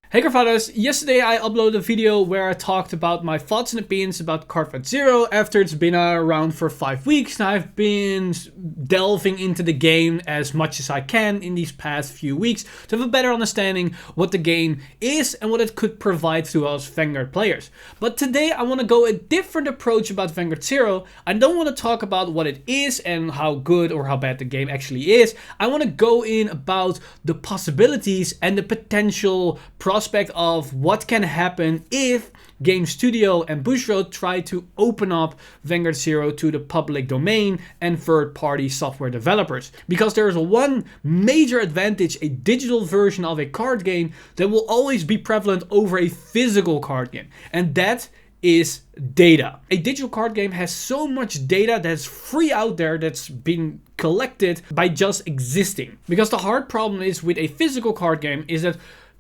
Hey Cardfighters, yesterday I uploaded a video where I talked about my thoughts and opinions about Cardfight 0 after it's been around for 5 weeks and I've been delving into the game as much as I can in these past few weeks to have a better understanding what the game is and what it could provide to us Vanguard players. But today I want to go a different approach about Vanguard 0. I don't want to talk about what it is and how good or how bad the game actually is. I want to go in about the possibilities and the potential prospect of what can happen if Game Studio and Bushiroad try to open up Vanguard 0 to the public domain and third-party software developers. Because there is one major advantage a digital version of a card game that will always be prevalent over a physical card game, and that is data. A digital card game has so much data that's free out there that's been collected by just existing. Because the hard problem is with a physical card game is that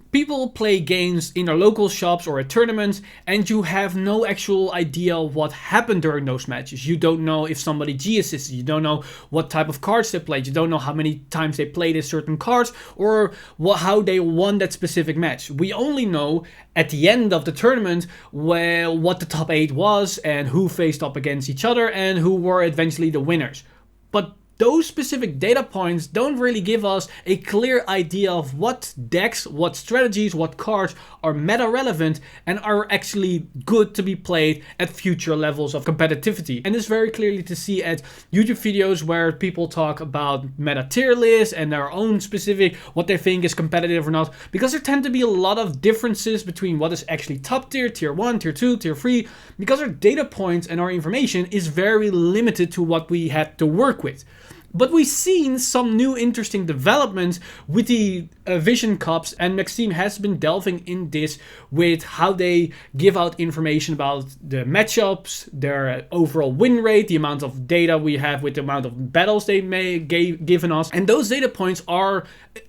people play games in their local shops or at tournaments and you have no actual idea what happened during those matches. You don't know if somebody G-assisted, you don't know what type of cards they played, you don't know how many times they played a certain cards or how they won that specific match. We only know at the end of the tournament what the top 8 was and who faced up against each other and who were eventually the winners. But those specific data points don't really give us a clear idea of what decks, what strategies, what cards are meta relevant and are actually good to be played at future levels of competitivity. And it's very clearly to see at YouTube videos where people talk about meta tier lists and their own specific what they think is competitive or not, because there tend to be a lot of differences between what is actually top tier, tier 1, tier 2, tier 3, because our data points and our information is very limited to what we had to work with. But we've seen some new interesting developments with the Vision Cups, and Maxime has been delving in this with how they give out information about the matchups, their overall win rate, the amount of data we have with the amount of battles they may given us. And those data points are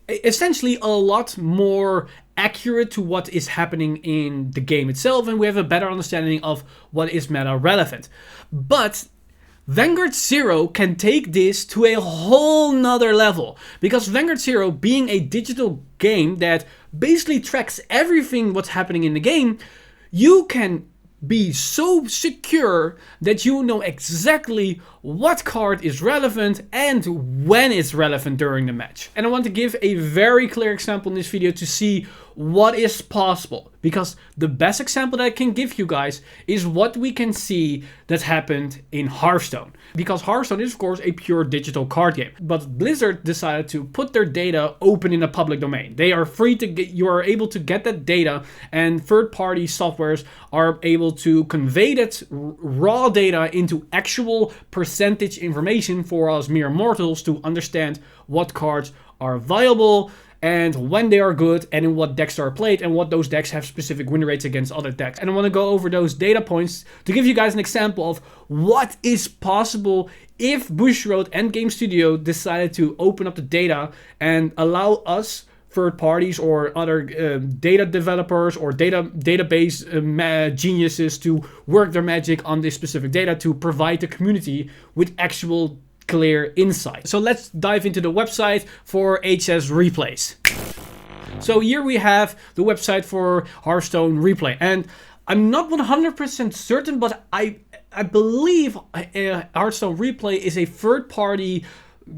essentially a lot more accurate to what is happening in the game itself, and we have a better understanding of what is meta relevant. But Vanguard 0 can take this to a whole nother level, because Vanguard 0 being a digital game that basically tracks everything what's happening in the game, you can be so secure that you know exactly what card is relevant and when it's relevant during the match. And I want to give a very clear example in this video to see what is possible, because the best example that I can give you guys is what we can see that happened in Hearthstone. Because Hearthstone is of course a pure digital card game, but Blizzard decided to put their data open in the public domain. They are free to get, you are able to get that data, and third-party softwares are able to convey that raw data into actual percentage information for us mere mortals to understand what cards are viable and when they are good and in what decks are played and what those decks have specific win rates against other decks. And I want to go over those data points to give you guys an example of what is possible if Bushiroad and Game Studio decided to open up the data and allow us third parties or other data developers or database geniuses to work their magic on this specific data to provide the community with actual clear insight. So let's dive into the website for HS Replays. So here we have the website for Hearthstone Replay, and I'm not 100% certain, but I believe Hearthstone Replay is a third-party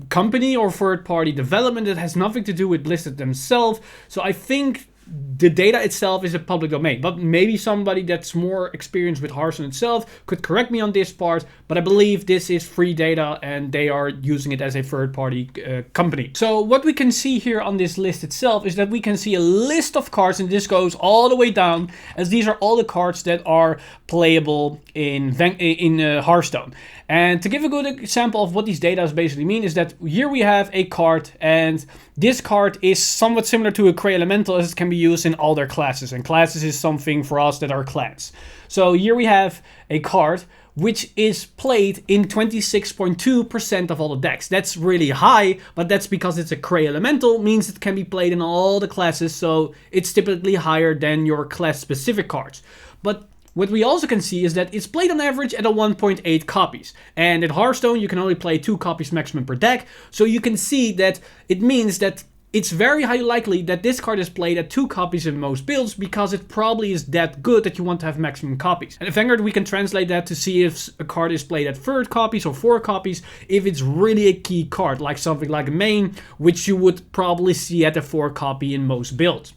company or third-party development that has nothing to do with Blizzard themselves. So I think the data itself is a public domain, but maybe somebody that's more experienced with Hearthstone itself could correct me on this part, but I believe this is free data and they are using it as a third-party company. So what we can see here on this list itself is that we can see a list of cards, and this goes all the way down, as these are all the cards that are playable in Hearthstone. And to give a good example of what these data basically mean is that here we have a card, and this card is somewhat similar to a Cray Elemental as it can be used in all their classes. And classes is something for us that are clans. So here we have a card which is played in 26.2% of all the decks. That's really high, but that's because it's a Cray Elemental, means it can be played in all the classes, so it's typically higher than your class-specific cards. But what we also can see is that it's played on average at a 1.8 copies. And at Hearthstone, you can only play 2 copies maximum per deck. So you can see that it means that it's very highly likely that this card is played at 2 copies in most builds because it probably is that good that you want to have maximum copies. And in Vanguard we can translate that to see if a card is played at 3 copies or 4 copies, if it's really a key card, like something like a main, which you would probably see at a 4 copy in most builds.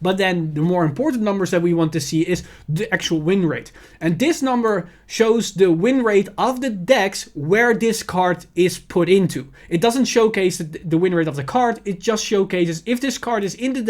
But then the more important numbers that we want to see is the actual win rate. And this number shows the win rate of the decks where this card is put into. It doesn't showcase the win rate of the card, it just showcases if this card is in the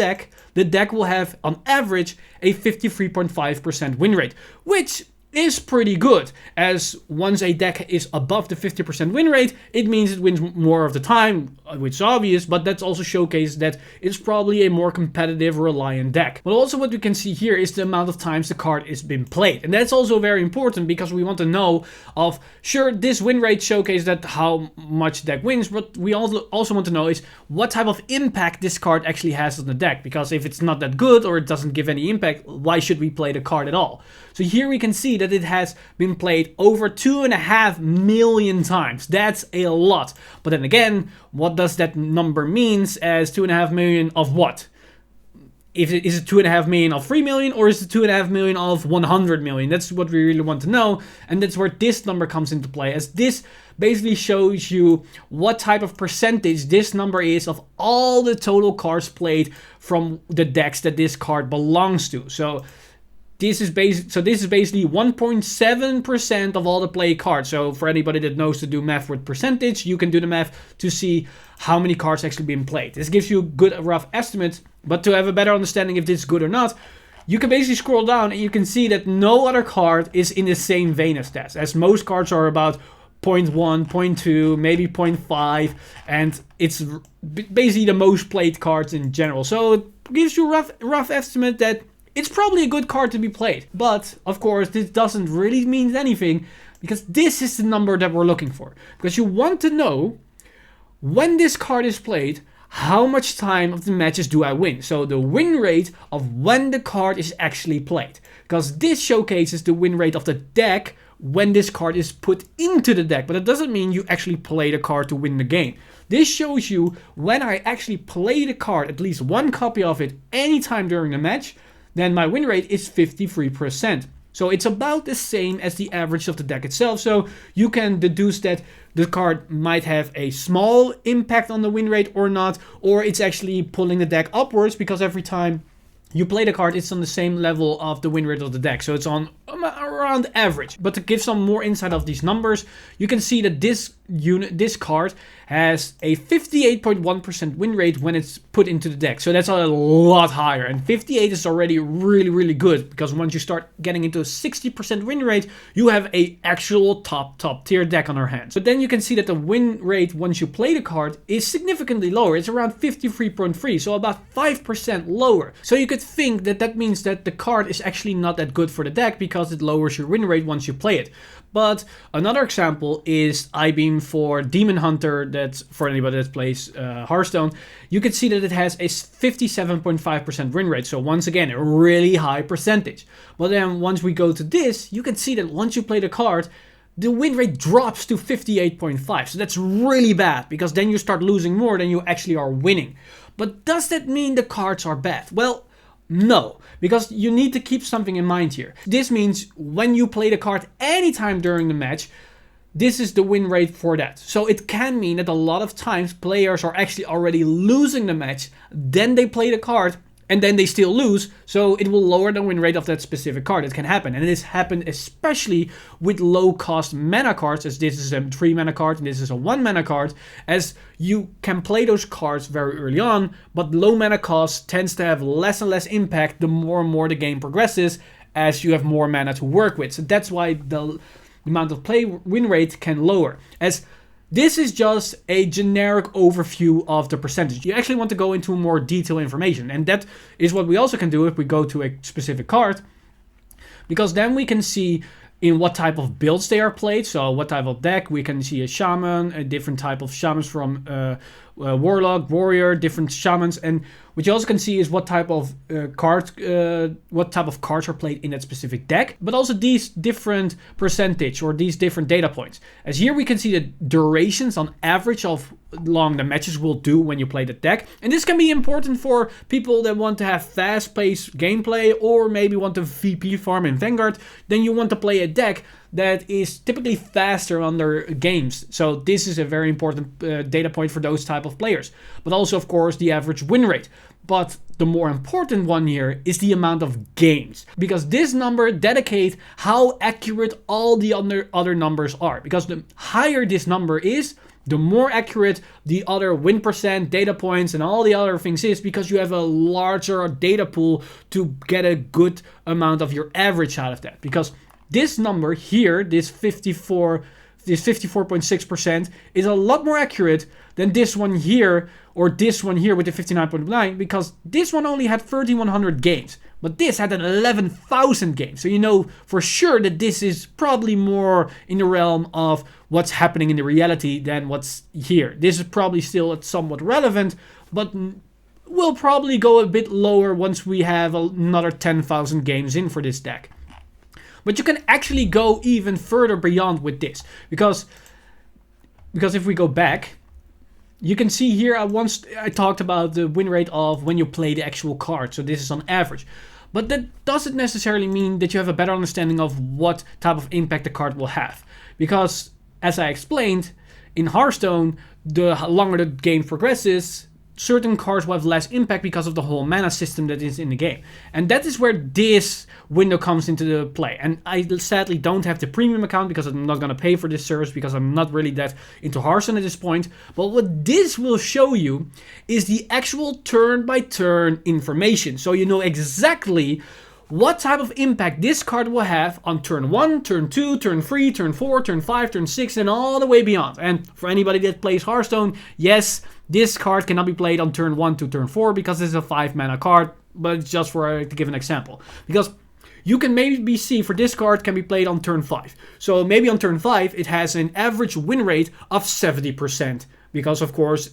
deck will have on average a 53.5% win rate, which is pretty good, as once a deck is above the 50% win rate, it means it wins more of the time, which is obvious, but that's also showcased that it's probably a more competitive, reliant deck. But also what we can see here is the amount of times the card has been played. And that's also very important because we want to know of, sure, this win rate showcases that how much the deck wins, but we also want to know is what type of impact this card actually has on the deck. Because if it's not that good or it doesn't give any impact, why should we play the card at all? So here we can see that it has been played over 2.5 million times. That's a lot. But then again, what does that number means as 2.5 million of what? Is it 2.5 million of 3 million or is it 2.5 million of 100 million? That's what we really want to know. And that's where this number comes into play, as this basically shows you what type of percentage this number is of all the total cards played from the decks that this card belongs to. So this is basically 1.7% of all the play cards. So for anybody that knows to do math with percentage, you can do the math to see how many cards actually being played. This gives you a good rough estimate, but to have a better understanding if this is good or not, you can basically scroll down and you can see that no other card is in the same vein as that, as most cards are about 0.1, 0.2, maybe 0.5, and it's basically the most played cards in general. So it gives you a rough estimate that it's probably a good card to be played. But, of course, this doesn't really mean anything, because this is the number that we're looking for. Because you want to know, when this card is played, how much time of the matches do I win? So the win rate of when the card is actually played. Because this showcases the win rate of the deck when this card is put into the deck. But it doesn't mean you actually play the card to win the game. This shows you when I actually play the card, at least one copy of it, anytime during the match, then my win rate is 53%. So it's about the same as the average of the deck itself. So you can deduce that the card might have a small impact on the win rate or not, or it's actually pulling the deck upwards because every time you play the card, it's on the same level of the win rate of the deck. So it's on around average. But to give some more insight of these numbers, you can see that this card has a 58.1% win rate when it's put into the deck. So that's a lot higher. And 58 is already really, really good, because once you start getting into a 60% win rate, you have a actual top tier deck on our hands. But then you can see that the win rate once you play the card is significantly lower. It's around 53.3, so about 5% lower. So you could think that that means that the card is actually not that good for the deck because it lowers your win rate once you play it. But another example is I-Beam for Demon Hunter, that's for anybody that plays Hearthstone. You can see that it has a 57.5% win rate. So once again, a really high percentage. But then once we go to this, you can see that once you play the card, the win rate drops to 58.5. So that's really bad, because then you start losing more than you actually are winning. But does that mean the cards are bad? Well, no, because you need to keep something in mind here. This means when you play the card anytime during the match, this is the win rate for that. So it can mean that a lot of times players are actually already losing the match, then they play the card, and then they still lose, so it will lower the win rate of that specific card. It can happen, and this happened especially with low cost mana cards, as this is a 3 mana card and this is a 1 mana card, as you can play those cards very early on, but low mana cost tends to have less and less impact the more and more the game progresses, as you have more mana to work with. So that's why the amount of play win rate can lower, as this is just a generic overview of the percentage. You actually want to go into more detailed information, and that is what we also can do if we go to a specific card, because then we can see in what type of builds they are played. So what type of deck, we can see a shaman, a different type of shamans from warlock, warrior, different shamans, and what you also can see is what type of cards are played in that specific deck, but also these different percentage or these different data points. As here we can see the durations on average of long the matches will do when you play the deck, and this can be important for people that want to have fast-paced gameplay or maybe want to VP farm in Vanguard. Then you want to play a deck that is typically faster on their games. So this is a very important data point for those type of players. But also, of course, the average win rate. But the more important one here is the amount of games, because this number dedicates how accurate all the other numbers are. Because the higher this number is, the more accurate the other win percent, data points, and all the other things is, because you have a larger data pool to get a good amount of your average out of that. Because this number here, this 54.6% is a lot more accurate than this one here, or this one here with the 59.9, because this one only had 3,100 games, but this had an 11,000 games. So you know for sure that this is probably more in the realm of what's happening in the reality than what's here. This is probably still somewhat relevant, but will probably go a bit lower once we have another 10,000 games in for this deck. But you can actually go even further beyond with this, because if we go back, you can see here I talked about the win rate of when you play the actual card. So this is on average. But that doesn't necessarily mean that you have a better understanding of what type of impact the card will have. Because, as I explained, in Hearthstone, the longer the game progresses, certain cards will have less impact because of the whole mana system that is in the game. And that is where this window comes into the play. And I sadly don't have the premium account because I'm not going to pay for this service, because I'm not really that into Hearthstone at this point. But what this will show you is the actual turn-by-turn information. So you know exactly what type of impact this card will have on turn 1, turn 2, turn 3, turn 4, turn 5, turn 6, and all the way beyond. And for anybody that plays Hearthstone, yes, this card cannot be played on turn 1 to turn 4 because it's a 5 mana card, but it's just to give an example. Because you can maybe see for this card can be played on turn 5. So maybe on turn 5 it has an average win rate of 70%. Because of course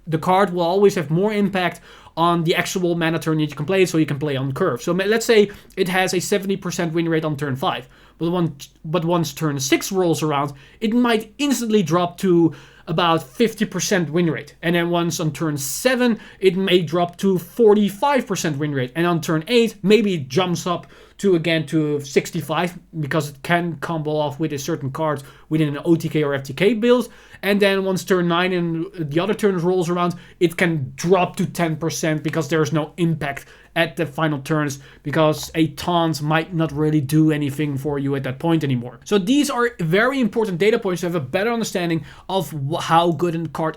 the card will always have more impact on the actual mana turn that you can play, so you can play on curve. So let's say it has a 70% win rate on turn 5, but once turn 6 rolls around, it might instantly drop to about 50% win rate. And then once on turn 7, it may drop to 45% win rate. And on turn 8, maybe it jumps up to 65, because it can combo off with a certain card within an OTK or FTK build. And then once turn 9 and the other turns rolls around, it can drop to 10% because there's no impact at the final turns, because a taunt might not really do anything for you at that point anymore. So these are very important data points to have a better understanding of how good a card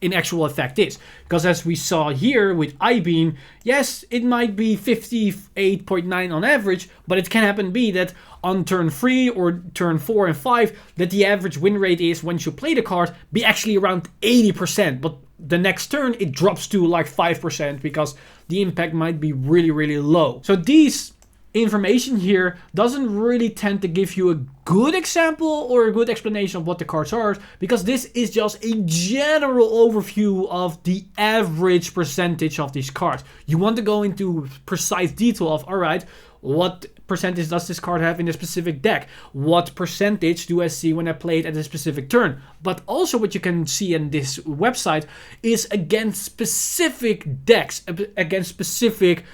in actual effect is. Because as we saw here with I-Beam, yes, it might be 58.9 on average, but it can happen be that on turn 3 or turn 4 and 5, that the average win rate is, once you play the card, be actually around 80%. But the next turn, it drops to like 5% because the impact might be really, really low. So these information here doesn't really tend to give you a good example or a good explanation of what the cards are, because this is just a general overview of the average percentage of these cards. You want to go into precise detail of, all right, what percentage does this card have in a specific deck? What percentage do I see when I play it at a specific turn? But also what you can see in this website is against specific decks, against specific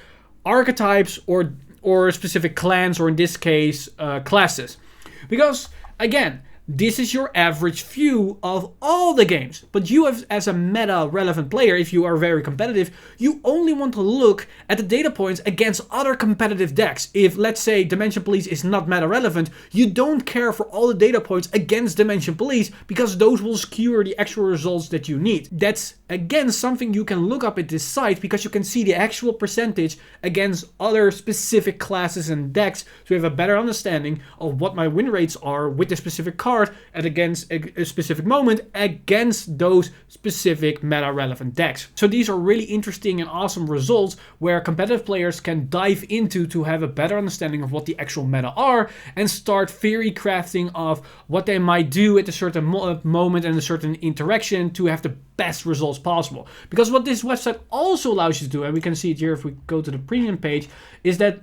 archetypes or specific clans, or in this case, classes. Because, again, this is your average view of all the games. But you, as a meta-relevant player, if you are very competitive, you only want to look at the data points against other competitive decks. If, let's say, Dimension Police is not meta-relevant, you don't care for all the data points against Dimension Police, because those will skew the actual results that you need. That's, again, something you can look up at this site, because you can see the actual percentage against other specific classes and decks, so you have a better understanding of what my win rates are with the specific card start at against a specific moment against those specific meta relevant decks. So these are really interesting and awesome results where competitive players can dive into to have a better understanding of what the actual meta are and start theory crafting of what they might do at a certain moment and a certain interaction to have the best results possible. Because what this website also allows you to do, and we can see it here if we go to the premium page, is that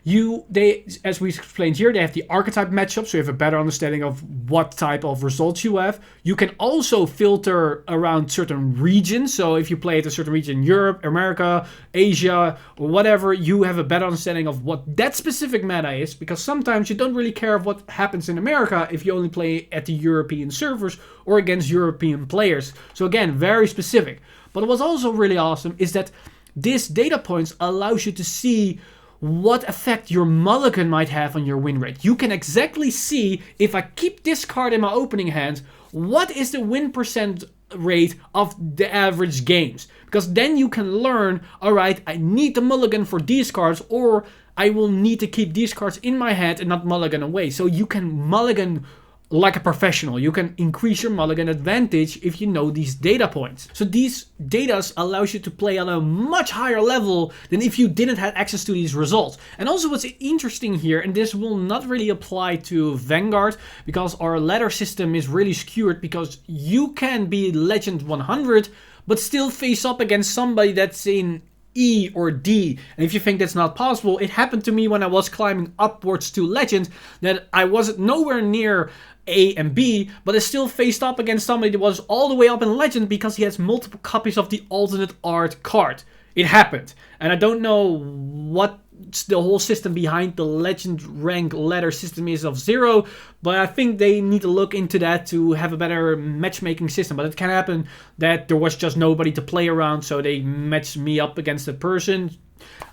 they, as we explained here, they have the archetype matchup, so you have a better understanding of what type of results you have. You can also filter around certain regions, so if you play at a certain region, Europe, America, Asia, or whatever, you have a better understanding of what that specific meta is, because sometimes you don't really care of what happens in America if you only play at the European servers or against European players. So again, very specific. But what's also really awesome is that this data points allows you to see what effect your mulligan might have on your win rate. You can exactly see, if I keep this card in my opening hand, what is the win percent rate of the average games. Because then you can learn, alright, I need the mulligan for these cards, or I will need to keep these cards in my hand and not mulligan away. So you can mulligan like a professional. You can increase your mulligan advantage if you know these data points. So these data allows you to play on a much higher level than if you didn't have access to these results. And also what's interesting here, and this will not really apply to Vanguard because our ladder system is really skewed, because you can be Legend 100 but still face up against somebody that's in E or D. And if you think that's not possible, it happened to me when I was climbing upwards to Legend, that I wasn't nowhere near A and B, but I still faced up against somebody that was all the way up in Legend because he has multiple copies of the alternate art card. It happened. And I don't know what the whole system behind the Legend rank ladder system is of Zero, but I think they need to look into that to have a better matchmaking system. But it can happen that there was just nobody to play around, so they matched me up against a person.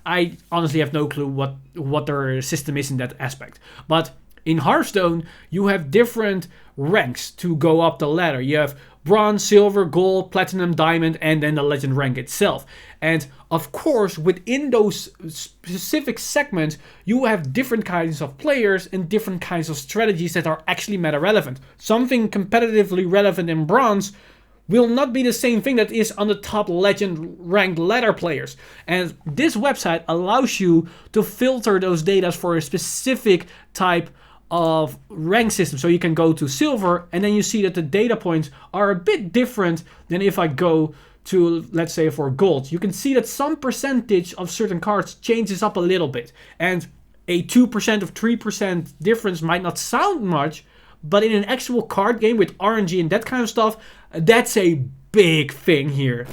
I honestly have no clue what their system is in that aspect. But in Hearthstone, you have different ranks to go up the ladder. You have bronze, silver, gold, platinum, diamond, and then the legend rank itself. And of course, within those specific segments, you have different kinds of players and different kinds of strategies that are actually meta relevant. Something competitively relevant in bronze will not be the same thing that is on the top legend ranked ladder players. And this website allows you to filter those data for a specific type of rank system. So you can go to silver and then you see that the data points are a bit different than if I go to, let's say, for gold. You can see that some percentage of certain cards changes up a little bit. And a 2% or 3% difference might not sound much, but in an actual card game with RNG and that kind of stuff, that's a big thing here.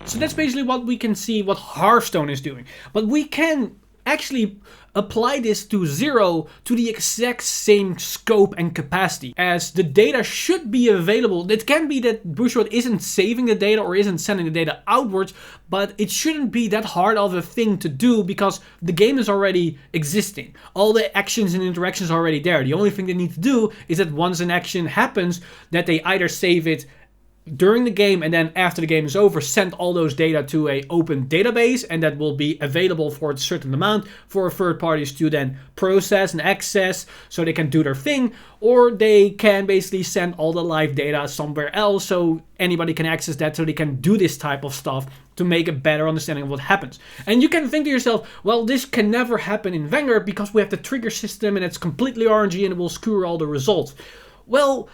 So that's basically what we can see what Hearthstone is doing. But we can actually apply this to Zero to the exact same scope and capacity, as the data should be available. It can be that Bushwood isn't saving the data or isn't sending the data outwards, but it shouldn't be that hard of a thing to do because the game is already existing. All the actions and interactions are already there. The only thing they need to do is that once an action happens, that they either save it during the game and then after the game is over, send all those data to a open database, and that will be available for a certain amount for third parties to then process and access so they can do their thing, or they can basically send all the live data somewhere else so anybody can access that, so they can do this type of stuff to make a better understanding of what happens. And you can think to yourself, well, this can never happen in Vanguard because we have the trigger system and it's completely RNG and it will screw all the results. Well,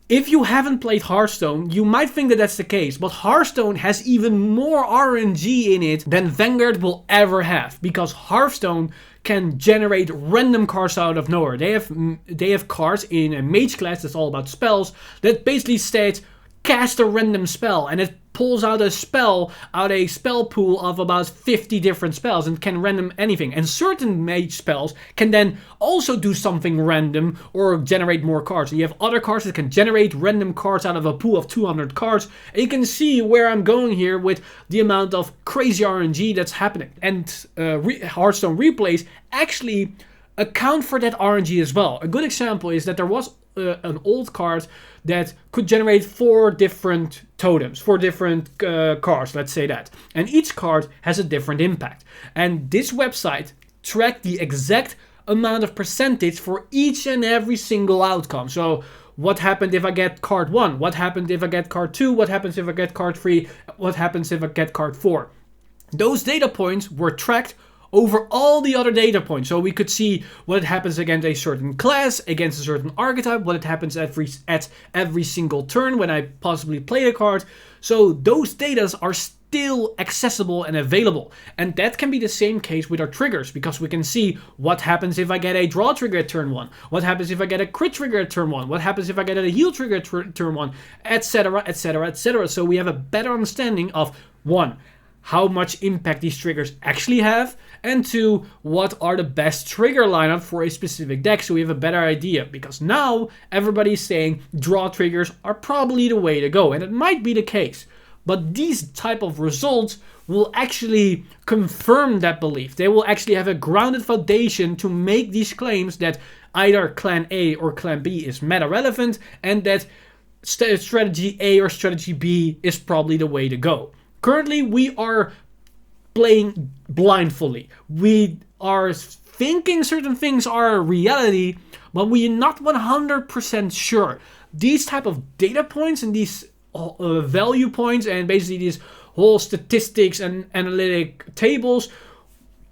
if you haven't played Hearthstone, you might think that that's the case, but Hearthstone has even more RNG in it than Vanguard will ever have, because Hearthstone can generate random cards out of nowhere. They have cards in a mage class that's all about spells that basically states cast a random spell, and it pulls out a spell out a spell pool of about 50 different spells and can random anything. And certain mage spells can then also do something random or generate more cards. And you have other cards that can generate random cards out of a pool of 200 cards. And you can see where I'm going here with the amount of crazy RNG that's happening. And Hearthstone replays actually account for that RNG as well. A good example is that there was an old card that could generate 4 different totems, 4 different cards, let's say that. And each card has a different impact. And this website tracked the exact amount of percentage for each and every single outcome. So what happened if I get card 1, what happened if I get card 2, what happens if I get card 3, what happens if I get card 4. Those data points were tracked over all the other data points. So we could see what happens against a certain class, against a certain archetype, what happens at every single turn when I possibly play a card. So those data are still accessible and available. And that can be the same case with our triggers, because we can see what happens if I get a draw trigger at turn 1, what happens if I get a crit trigger at turn 1, what happens if I get a heal trigger at turn 1, etc, etc, etc. So we have a better understanding of 1, how much impact these triggers actually have, and 2, what are the best trigger lineup for a specific deck, so we have a better idea. Because now everybody's saying draw triggers are probably the way to go, and it might be the case. But these type of results will actually confirm that belief. They will actually have a grounded foundation to make these claims that either Clan A or Clan B is meta relevant, and that strategy A or strategy B is probably the way to go. Currently, we are playing blindly. We are thinking certain things are reality, but we are not 100% sure. These type of data points and these value points and basically these whole statistics and analytic tables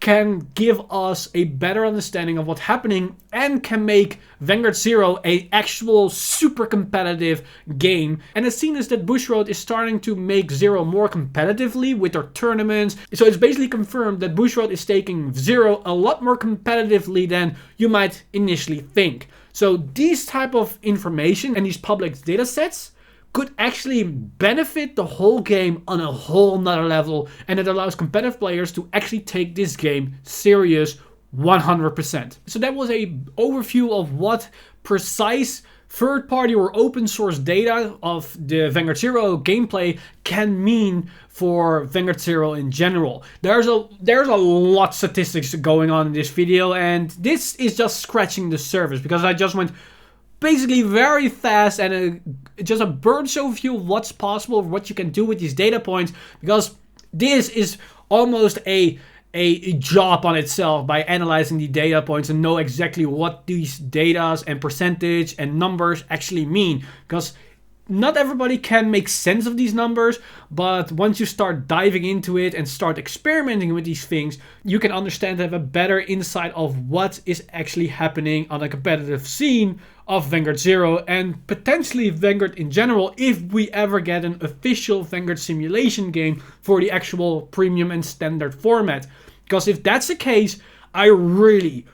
can give us a better understanding of what's happening and can make Vanguard 0 a actual super competitive game. And it seems that Bushiroad is starting to make 0 more competitively with their tournaments. So it's basically confirmed that Bushiroad is taking 0 a lot more competitively than you might initially think. So these type of information and these public data sets could actually benefit the whole game on a whole nother level, and it allows competitive players to actually take this game serious 100%. So that was a overview of what precise third-party or open source data of the Vanguard 0 gameplay can mean for Vanguard 0 in general. There's a lot of statistics going on in this video, and this is just scratching the surface because I just went basically very fast and just a bird's overview of what's possible, what you can do with these data points, because this is almost a job on itself by analyzing the data points and know exactly what these data and percentage and numbers actually mean. Because not everybody can make sense of these numbers, but once you start diving into it and start experimenting with these things, you can understand and have a better insight of what is actually happening on a competitive scene of Vanguard 0 and potentially Vanguard in general if we ever get an official Vanguard simulation game for the actual premium and standard format. Because if that's the case, I really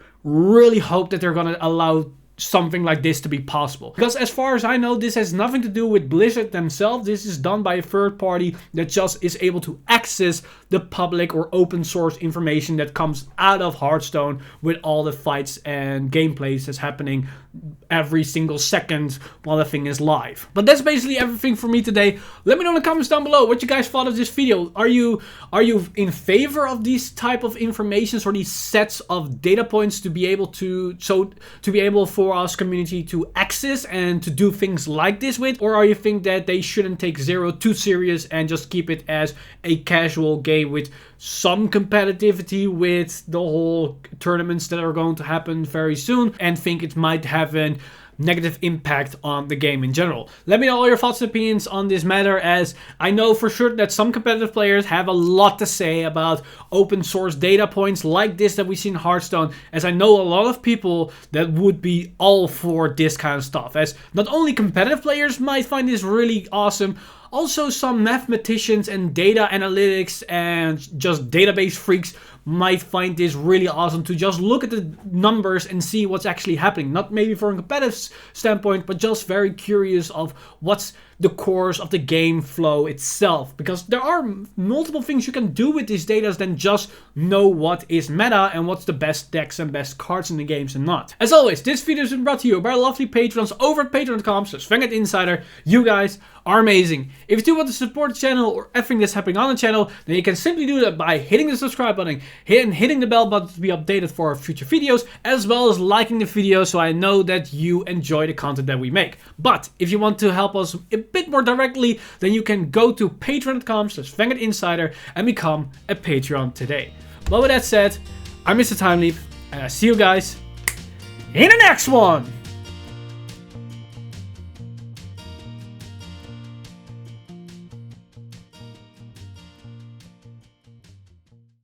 hope that they're going to allow something like this to be possible. Because as far as I know, this has nothing to do with Blizzard themselves. This is done by a third party that just is able to access the public or open source information that comes out of Hearthstone with all the fights and gameplays that's happening every single second while the thing is live. But that's basically everything for me today. Let me know in the comments down below what you guys thought of this video. Are you in favor of these type of informations or these sets of data points to be able for us community to access and to do things like this with? Or are you think that they shouldn't take 0 too serious and just keep it as a casual game with some competitivity with the whole tournaments that are going to happen very soon, and think it might have a negative impact on the game in general? Let me know all your thoughts and opinions on this matter, as I know for sure that some competitive players have a lot to say about open source data points like this that we see in Hearthstone, as I know a lot of people that would be all for this kind of stuff, as not only competitive players might find this really awesome, also some mathematicians and data analytics and just database freaks might find this really awesome to just look at the numbers and see what's actually happening. Not maybe from a competitive standpoint, but just very curious of what's the course of the game flow itself. Because there are multiple things you can do with these data than just know what is meta and what's the best decks and best cards in the games and not. As always, this video has been brought to you by our lovely patrons over at patreon.com/VanguardInsider. You guys are amazing. If you do want to support the channel or everything that's happening on the channel, then you can simply do that by hitting the subscribe button, hitting the bell button to be updated for our future videos, as well as liking the video so I know that you enjoy the content that we make. But if you want to help us a bit more directly, then you can go to patreon.com/VanguardInsider and become a Patreon today. But with that said, I'm Mr. Timeleap, and I see you guys in the next one!